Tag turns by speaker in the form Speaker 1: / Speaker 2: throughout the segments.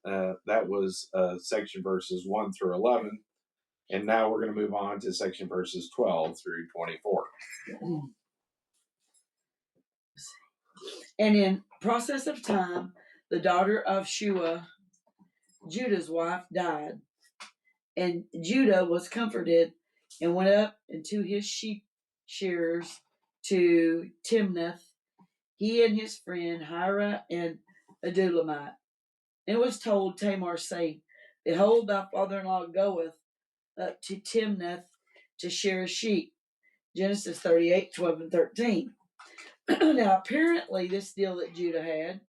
Speaker 1: that was section verses 1 through 11. And now we're going to move on to section verses 12 through 24.
Speaker 2: And in process of time, the daughter of Shuah, Judah's wife, died. And Judah was comforted and went up into his sheep shearers to Timnath, he and his friend Hirah the Adullamite. And it was told Tamar, saying, Behold, thy father-in-law goeth up to Timnath to shear sheep. Genesis 38, 12 and 13. Now, apparently, this deal that Judah had,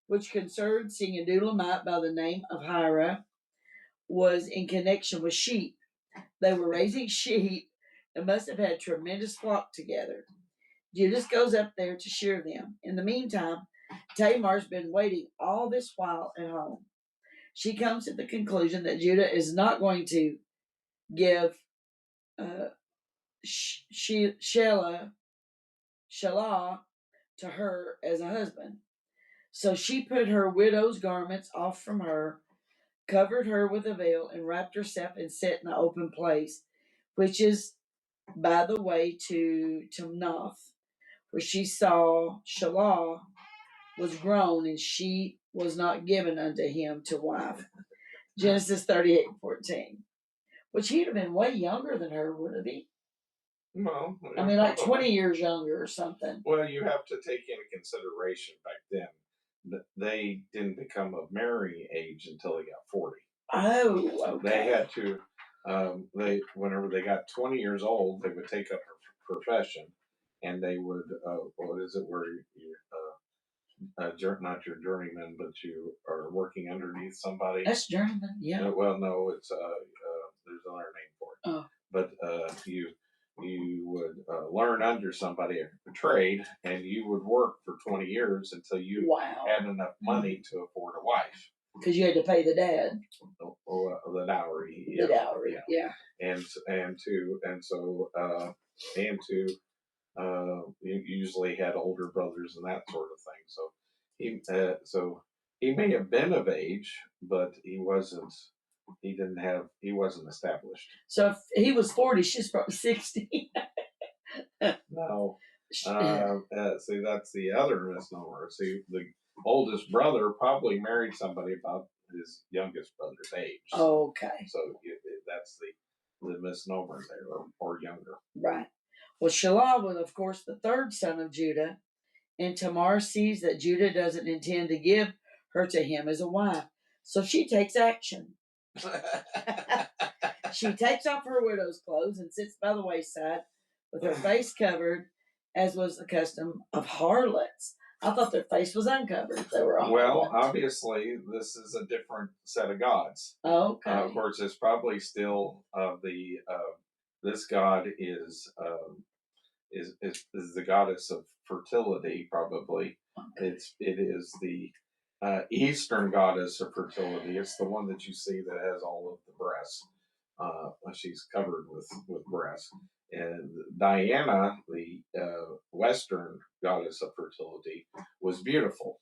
Speaker 2: which concerned seeing a Adullamite by the name of Hirah, was in connection with sheep. They were raising sheep and must have had a tremendous flock together. Judas goes up there to shear them. In the meantime, Tamar's been waiting all this while at home. She comes to the conclusion that Judah is not going to give Shelah to her as a husband. So she put her widow's garments off from her, covered her with a veil, and wrapped herself and sat in an open place, which is by the way to Timnath, where she saw Shelah was grown, and she was not given unto him to wife. Genesis 38:14. Which he'd have been way younger than her, wouldn't he?
Speaker 1: Well,
Speaker 2: I mean, like 20 years younger or something.
Speaker 1: Well, you have to take into consideration back then that they didn't become of marrying age until they got 40.
Speaker 2: Oh, okay.
Speaker 1: They had to, whenever they got 20 years old, they would take up a profession, and they would, what is it, where not your journeyman, but you are working underneath somebody.
Speaker 2: That's journeyman, yeah.
Speaker 1: Well, no, it's there's another name for it.
Speaker 2: Oh.
Speaker 1: But you would learn under somebody a trade, and you would work for 20 years until you had enough money to afford a wife.
Speaker 2: Because you had to pay the dad.
Speaker 1: The dowry.
Speaker 2: The dowry, yeah.
Speaker 1: And you usually had older brothers and that sort of thing. So he may have been of age, but he wasn't. He wasn't established.
Speaker 2: So if he was 40, she's probably 60.
Speaker 1: No. See, that's the other misnomer. See, the oldest brother probably married somebody about his youngest brother's age.
Speaker 2: Okay.
Speaker 1: So that's the misnomer there, or younger.
Speaker 2: Right. Well, Shelah was, of course, the third son of Judah, and Tamar sees that Judah doesn't intend to give her to him as a wife. So she takes action. She takes off her widow's clothes and sits by the wayside with her face covered, as was the custom of harlots. I thought their face was uncovered. They were all harlots.
Speaker 1: Obviously, this is a different set of gods.
Speaker 2: Okay.
Speaker 1: Of course, it's probably still this god is the goddess of fertility. Probably, it is the Eastern goddess of fertility. It's the one that you see that has all of the breasts. She's covered with breasts. And Diana, the Western goddess of fertility, was beautiful.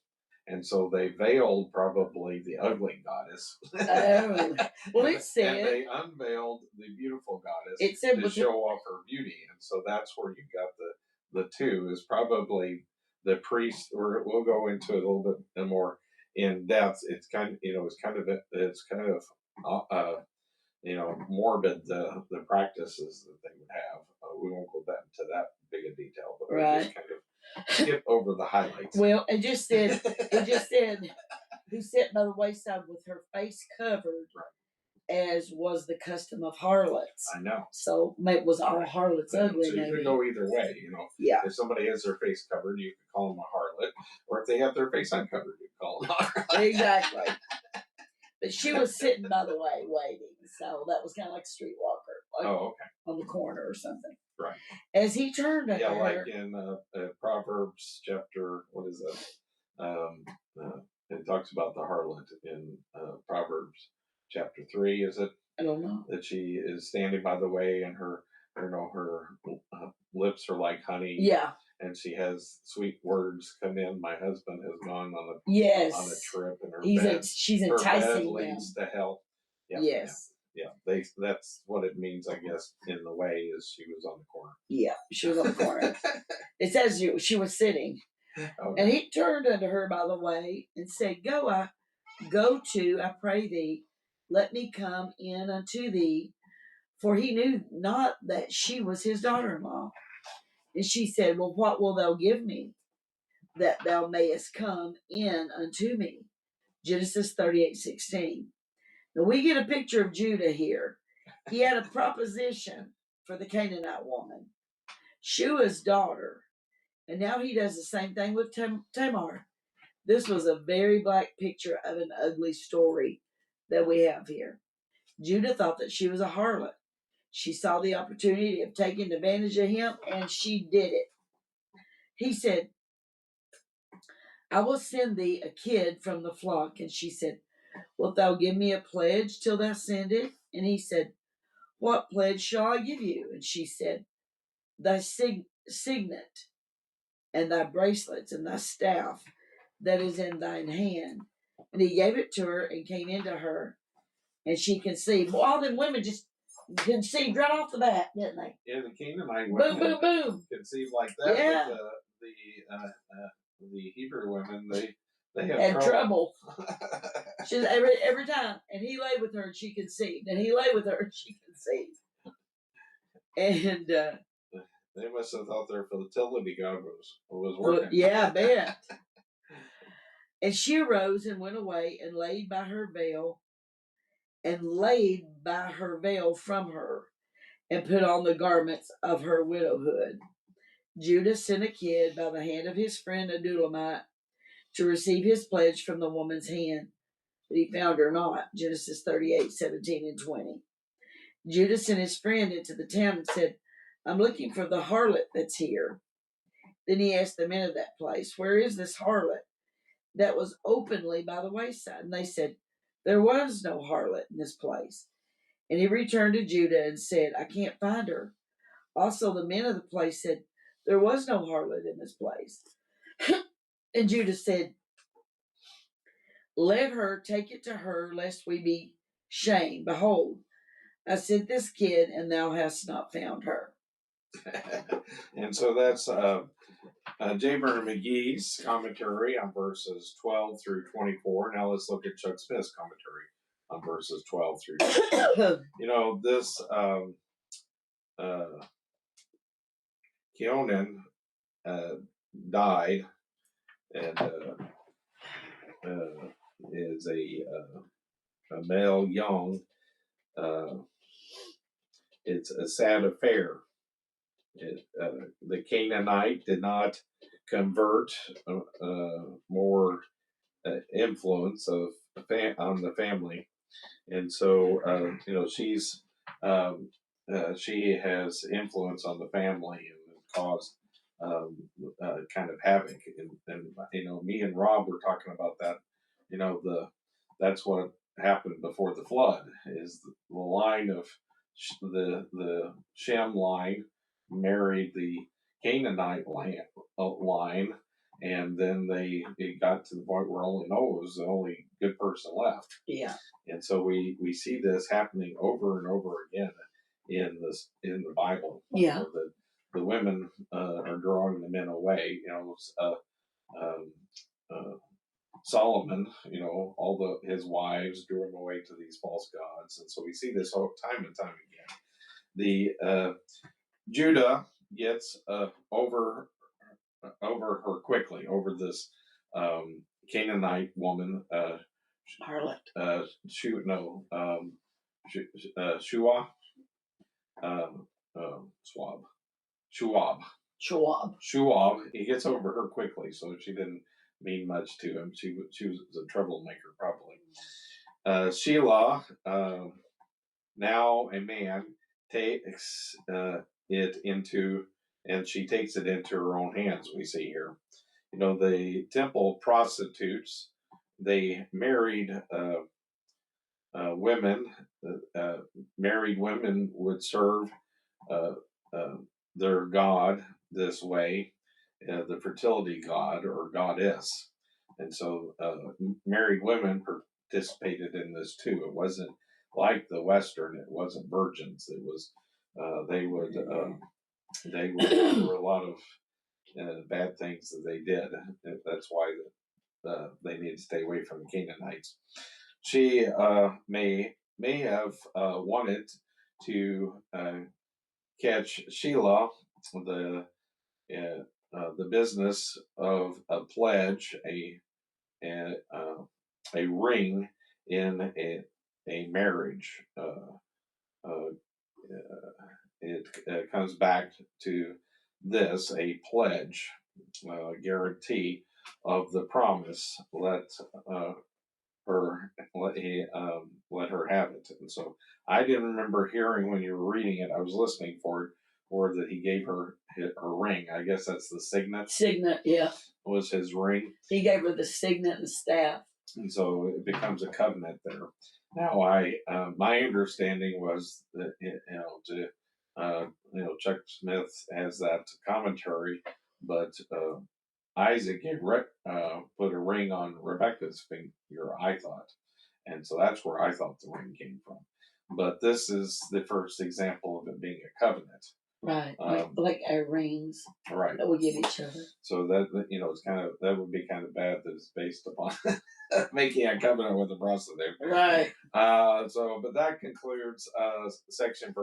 Speaker 1: And so they veiled probably the ugly goddess.
Speaker 2: Oh. Well, it said.
Speaker 1: And they unveiled the beautiful goddess to show off her beauty. And so that's where you got the two, is probably the priest, or we'll go into it a little bit more in depth. It's kind of morbid, the practices that they would have. We won't go into that big a detail, but we'll just kind of skip over the highlights.
Speaker 2: Well, it just said, who sat by the wayside with her face covered, as was the custom of harlots.
Speaker 1: I know.
Speaker 2: So it was all harlots ugly.
Speaker 1: So you could go either way,
Speaker 2: Yeah.
Speaker 1: If somebody has their face covered, you could call them a harlot, or if they have their face uncovered, you could call them a harlot.
Speaker 2: Exactly. But she was sitting by the way, waiting. So that was kind of like a streetwalker. On the corner or something.
Speaker 1: Right.
Speaker 2: As he turned to her.
Speaker 1: Like in Proverbs chapter, what is that? It talks about the harlot in Proverbs chapter 3, is it?
Speaker 2: I don't know.
Speaker 1: That she is standing by the way, and her lips are like honey.
Speaker 2: Yeah.
Speaker 1: and she has sweet words come in. My husband has gone on a trip, and
Speaker 2: she's
Speaker 1: her bed
Speaker 2: enticing
Speaker 1: leads to hell.
Speaker 2: Yep, yes.
Speaker 1: Yeah. That's what it means, I guess, in the way is she was on the corner.
Speaker 2: Yeah, she was on the corner. It says she was sitting. Okay. And he turned unto her by the way and said, Go to, I pray thee, let me come in unto thee. For he knew not that she was his daughter-in-law. And she said, Well, what will thou give me, that thou mayest come in unto me? Genesis 38:16. Now we get a picture of Judah here. He had a proposition for the Canaanite woman, Shuah's daughter. And now he does the same thing with Tamar. This was a very black picture of an ugly story that we have here. Judah thought that she was a harlot. She saw the opportunity of taking advantage of him, and she did it. He said, I will send thee a kid from the flock. And she said, Wilt thou give me a pledge till thou send it? And he said, What pledge shall I give you? And she said, Thy signet, and thy bracelets, and thy staff that is in thine hand. And he gave it to her and came into her, and she conceived. Well, all them women just conceived right off the bat, didn't they?
Speaker 1: Yeah, the Canaanite
Speaker 2: women boom, boom, boom.
Speaker 1: conceived like that.
Speaker 2: Yeah.
Speaker 1: But the Hebrew women, they
Speaker 2: had trouble. She's every time, and he lay with her, and she conceived, and he lay with her, and she conceived, and
Speaker 1: they must have thought their fertility god was working.
Speaker 2: Yeah, I bet. And she arose and went away and laid by her veil from her, and put on the garments of her widowhood. Judah sent a kid by the hand of his friend Adullamite to receive his pledge from the woman's hand, but he found her not. Genesis 38:17 and 20. Judah sent his friend into the town and said, I'm looking for the harlot that's here. Then he asked the men of that place, Where is this harlot that was openly by the wayside? And they said, There was no harlot in this place. And he returned to Judah and said, I can't find her. Also, the men of the place said, There was no harlot in this place. And Judah said, Let her take it to her, lest we be shamed. Behold, I sent this kid, and thou hast not found her.
Speaker 1: And so that's J. Vernon McGee's commentary on verses 12 through 24. Now let's look at Chuck Smith's commentary on verses 12 through 24. This Keonan died, and is a male young. It's a sad affair. The Canaanite did not convert more influence on the family, and so she has influence on the family and caused kind of havoc. And me and Rob were talking about that. That's what happened before the flood. Is the line of the Shem line married the Canaanite line, and then it got to the point where only Noah was the only good person left.
Speaker 2: Yeah.
Speaker 1: And so we see this happening over and over again in the Bible.
Speaker 2: Yeah.
Speaker 1: The women are drawing the men away. Solomon, his wives drew him away to these false gods, and so we see this time and time again. The Judah gets over her quickly, over this Canaanite woman,
Speaker 2: harlot.
Speaker 1: Shuah, Shuah. He gets over her quickly, so she didn't mean much to him. She was a troublemaker, probably. Shelah, now a man, takes it into, and she takes it into her own hands. We see here, the temple prostitutes, they married women. Married women would serve their god this way. the fertility god or goddess, and so married women participated in this too. It wasn't like the Western; it wasn't virgins. It was they would there were a lot of bad things that they did. That's why they need to stay away from the Canaanites. She may have wanted to catch Shelah, the business of a pledge, a ring in a marriage. Uh, it comes back to this, a pledge, guarantee of the promise. Uh, let her have it. And so I didn't remember hearing when you were reading it. I was listening for it, or that he gave her her ring. I guess that's the signet.
Speaker 2: Signet, yeah.
Speaker 1: Was his ring.
Speaker 2: He gave her the signet and staff.
Speaker 1: And so it becomes a covenant there. Now, my understanding was that Chuck Smith has that commentary, but Isaac put a ring on Rebecca's finger, I thought, and so that's where I thought the ring came from. But this is the first example of it being a covenant.
Speaker 2: Right, like our rings,
Speaker 1: right,
Speaker 2: that we give each other.
Speaker 1: So that it's that would be kind of bad that it's based upon making a covenant with a prostitute.
Speaker 2: Right.
Speaker 1: But that concludes section.